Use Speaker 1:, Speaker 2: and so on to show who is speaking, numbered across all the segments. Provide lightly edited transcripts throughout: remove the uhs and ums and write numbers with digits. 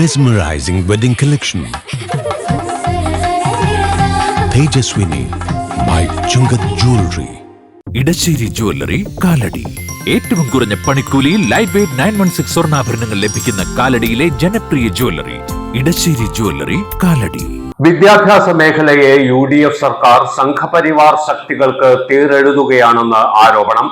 Speaker 1: Mesmerizing wedding collection. Tejaswini by Chungat Jewelry.
Speaker 2: Edassery jewellery Kalady. ഏറ്റവും കുറഞ്ഞ പണിക്കൂലിയിൽ ലൈറ്റ് വെയ്റ്റ് 916 സ്വർണ്ണാഭരണങ്ങൾ ലഭിക്കുന്ന കാലടിയിലെ ജനപ്രിയ ജ്വല്ലറി ഇടശ്ശേരി ജ്വല്ലറി കാലടി.
Speaker 3: വിദ്യാഭ്യാസ മേഖലയെ UDF സർക്കാർ സംഘപരിവാർ ശക്തികൾക്ക് തീരെഴുതുകയാണെന്ന് ആരോപണം.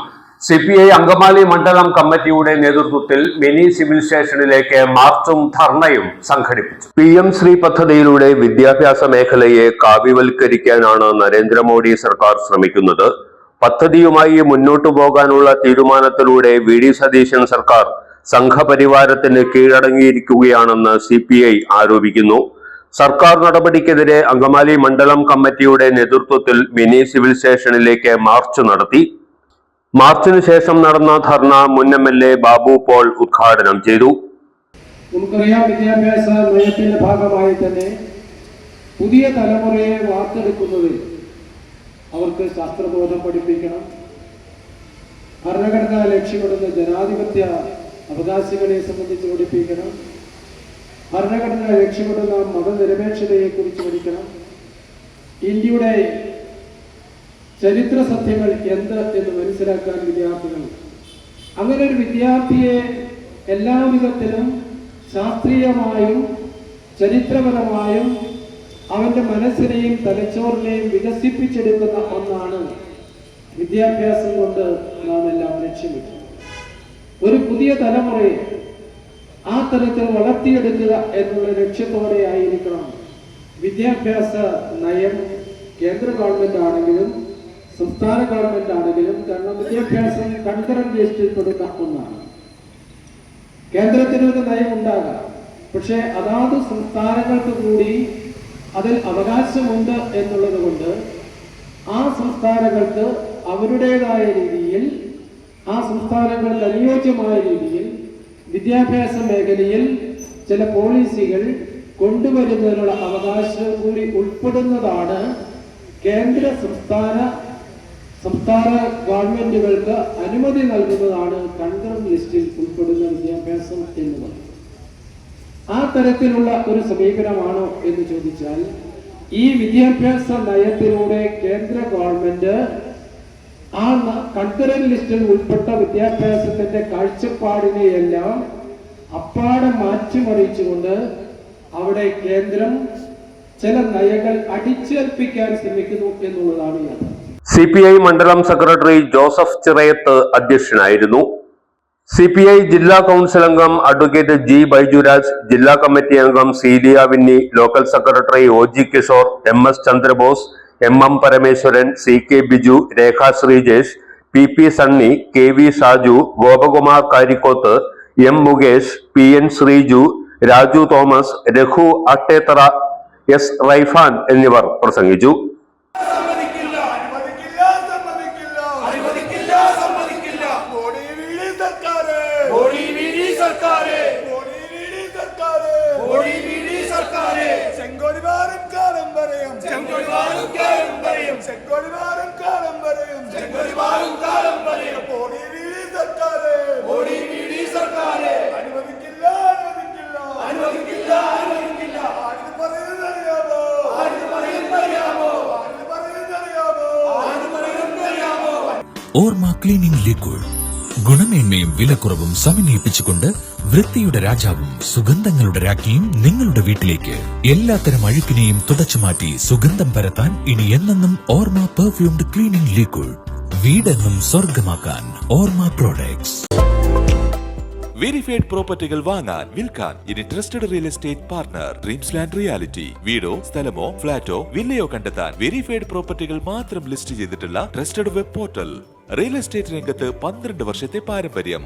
Speaker 3: CPI അങ്കമാലി മണ്ഡലം കമ്മിറ്റിയുടെ നേതൃത്വത്തിൽ മിനി സിവിൽ സ്റ്റേഷനിലേക്ക് മാർച്ചും ധർണയും സംഘടിപ്പിച്ചു. PM ശ്രീ പദ്ധതിയിലൂടെ വിദ്യാഭ്യാസ മേഖലയെ കാവ്യവൽക്കരിക്കാനാണ് നരേന്ദ്രമോദി സർക്കാർ ശ്രമിക്കുന്നത്. പദ്ധതിയുമായി മുന്നോട്ടു പോകാനുള്ള തീരുമാനത്തിലൂടെ VD സതീശൻ സർക്കാർ സംഘപരിവാരത്തിന് കീഴടങ്ങിയിരിക്കുകയാണെന്ന് CPI ആരോപിക്കുന്നു. സർക്കാർ നടപടിക്കെതിരെ അങ്കമാലി മണ്ഡലം കമ്മിറ്റിയുടെ നേതൃത്വത്തിൽ മിനി സിവിൽ സ്റ്റേഷനിലേക്ക് മാർച്ച് നടത്തി. മാർച്ചിന് ശേഷം നടന്ന ധർണ മുൻ MLA ബാബു പോൾ ഉദ്ഘാടനം ചെയ്തു.
Speaker 4: നമുക്കറിയാം, വിദ്യാഭ്യാസ നയത്തിന്റെ ഭാഗമായി തന്നെ പുതിയ തലമുറയെ വാർത്തെടുക്കുന്നതിൽ അവർക്ക് ശാസ്ത്രബോധം പഠിപ്പിക്കണം. ഭരണഘടന ലക്ഷ്യമിടുന്ന ജനാധിപത്യ അവകാശികളെ സംബന്ധിച്ച് പഠിപ്പിക്കണം. ഭരണഘടന ലക്ഷ്യമിടുന്ന മതനിരപേക്ഷതയെ കുറിച്ച് പഠിക്കണം. ഇന്ത്യയുടെ ചരിത്ര സത്യങ്ങൾ എന്ത് എന്ന് മനസ്സിലാക്കാൻ വിദ്യാർത്ഥികൾ. അങ്ങനെ ഒരു വിദ്യാർത്ഥിയെ എല്ലാവിധത്തിലും ശാസ്ത്രീയമായും ചരിത്രപരമായും അവന്റെ മനസ്സിനെയും തലച്ചോറിനെയും വികസിപ്പിച്ചെടുക്കുന്ന ഒന്നാണ് വിദ്യാഭ്യാസം കൊണ്ട് നാം എല്ലാം ലക്ഷ്യമിടുന്നത്. ഒരു പുതിയ തലമുറയെ ആ തരത്തിൽ വളർത്തിയെടുക്കുക എന്നുള്ള ലക്ഷ്യത്തോടെ ആയിരിക്കണം വിദ്യാഭ്യാസ നയം. കേന്ദ്ര ഗവൺമെന്റ് ആണെങ്കിലും സംസ്ഥാന ഗവൺമെന്റ് ആണെങ്കിലും, കാരണം വിദ്യാഭ്യാസം കൺകറന്റ് ലിസ്റ്റിൽ പെടുന്ന ഒന്നാണ്. കേന്ദ്രത്തിന് ഒരു നയം ഉണ്ടാകാം, പക്ഷെ അതാത് സംസ്ഥാനങ്ങൾക്ക് കൂടി അതിൽ അവകാശമുണ്ട് എന്നുള്ളത് കൊണ്ട് ആ സംസ്ഥാനങ്ങൾക്ക് അവരുടേതായ രീതിയിൽ, ആ സംസ്ഥാനങ്ങൾക്ക് അനുയോജ്യമായ രീതിയിൽ വിദ്യാഭ്യാസ മേഖലയിൽ ചില പോളിസികൾ കൊണ്ടുവരുന്നതിനുള്ള അവകാശം കൂടി ഉൾപ്പെടുന്നതാണ് കേന്ദ്ര സംസ്ഥാന ഗവൺമെന്റുകൾക്ക് അനുമതി നൽകുന്നതാണ് കൺകറന്റ് ലിസ്റ്റിൽ ഉൾപ്പെടുന്ന വിദ്യാഭ്യാസം എന്ന് പറയുന്നത്. ആ തരത്തിലുള്ള ഒരു സമീപനമാണോ എന്ന് ചോദിച്ചാൽ, ഈ വിദ്യാഭ്യാസ നയത്തിലൂടെ കേന്ദ്ര ഗവൺമെന്റ് ആ കൺകറന്റ് ലിസ്റ്റിൽ ഉൾപ്പെട്ട വിദ്യാഭ്യാസത്തിന്റെ കാഴ്ചപ്പാടിനെയെല്ലാം അപ്പാടെ മാറ്റിമറിച്ചുകൊണ്ട് അവിടെ കേന്ദ്രം ചില നയങ്ങൾ അടിച്ചേൽപ്പിക്കാൻ ശ്രമിക്കുന്നു എന്നുള്ളതാണ് യാഥാർത്ഥ്യം.
Speaker 3: CPI മണ്ഡലം സെക്രട്ടറി ജോസഫ് ചിറയത്ത് അധ്യക്ഷനായിരുന്നു. CPI ജില്ലാ കൗൺസിൽ അംഗം അഡ്വക്കേറ്റ് G ബൈജുരാജ്, ജില്ലാ കമ്മിറ്റി അംഗം Celia Winny, local secretary OG Kishore, MS Chandrabose, MM Parameswaran, CK Biju, Rekha Sreejesh, PP Sunny, KV Shaju, Gopakumar Karikkoth, M Mukesh, PN Sreeju, Raju Thomas, Raghu Attethara, S Raifan എന്നിവർ പ്രസംഗിച്ചു.
Speaker 2: ഓർമ്മ ക്ലീനിംഗ് ലിക്വിഡ് ഗുണമേന്മയും വിലക്കുറവും സമന്വയിപ്പിച്ചുകൊണ്ട് വൃത്തിയുടെ രാജാവും സുഗന്ധങ്ങളുടെ രാജ്ഞിയും നിങ്ങളുടെ വീട്ടിലേക്ക്. എല്ലാത്തരം അഴുക്കിനെയും തുടച്ചുമാറ്റി സുഗന്ധം പരത്താൻ ഇനി എന്നെന്നും ഓർമ്മ പെർഫ്യൂംഡ് ക്ലീനിംഗ് ലിക്വിഡ്. വീടെന്നും സ്വർഗമാക്കാൻ ഓർമ്മ പ്രോഡക്ട്സ്.
Speaker 5: വെരിഫൈഡ് പ്രോപ്പർട്ടികൾ വാങ്ങാൻ വിൽക്കാൻ ഇനി trusted real estate partner dreams Land reality. വീടോ സ്ഥലമോ ഫ്ളാറ്റോ വില്ലയോ കണ്ടെത്താൻ വെരിഫൈഡ് പ്രോപ്പർട്ടികൾ മാത്രം ലിസ്റ്റ് ചെയ്തിട്ടുള്ള trusted web portal. Real estate രംഗത്ത് 12 വർഷത്തെ പാരമ്പര്യം.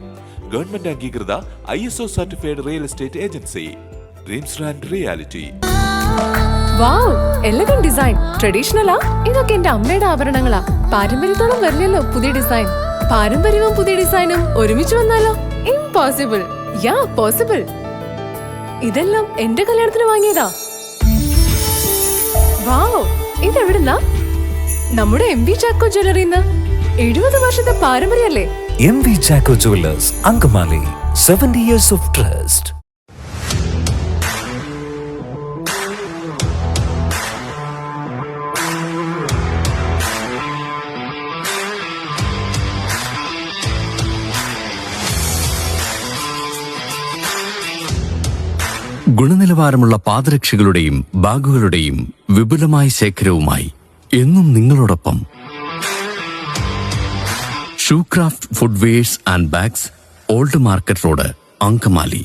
Speaker 5: ഗവൺമെന്റ് അംഗീകൃത ISO certified real estate agency Dreams Land Reality.
Speaker 6: Wow, elegant design. ട്രഡീഷണലാ? ഇതൊക്കെ എന്റെ അമ്മയുടെ ആഭരണങ്ങളാ. പാരമ്പര്യത്തോളം വരില്ലല്ലോ പുതിയ ഡിസൈൻ. പാരമ്പര്യവും പുതിയ ഡിസൈനും ഒരുമിച്ച് വന്നാലോ? ഇംപോസിബിൾ. യാ, പോസിബിൾ. ഇതെല്ലാം എന്റെ കല്യാണത്തിന് വാങ്ങിയതാ. വാവ്, ഇതെവിടുന്നാ? നമ്മുടെ MV ചാക്കോ ജ്വല്ലറിന്ന്. 70 വർഷത്തെ പാരമ്പര്യല്ലേ?
Speaker 2: MV Chacko jewellers, Angamaly. 70 years of trust.
Speaker 7: ഗുണനിലവാരമുള്ള പാദരക്ഷകളുടെയും ബാഗുകളുടെയും വിപുലമായ ശേഖരവുമായി എന്നും നിങ്ങളോടൊപ്പം Shoecraft footwears and bags, Old Market Road, Angamaly.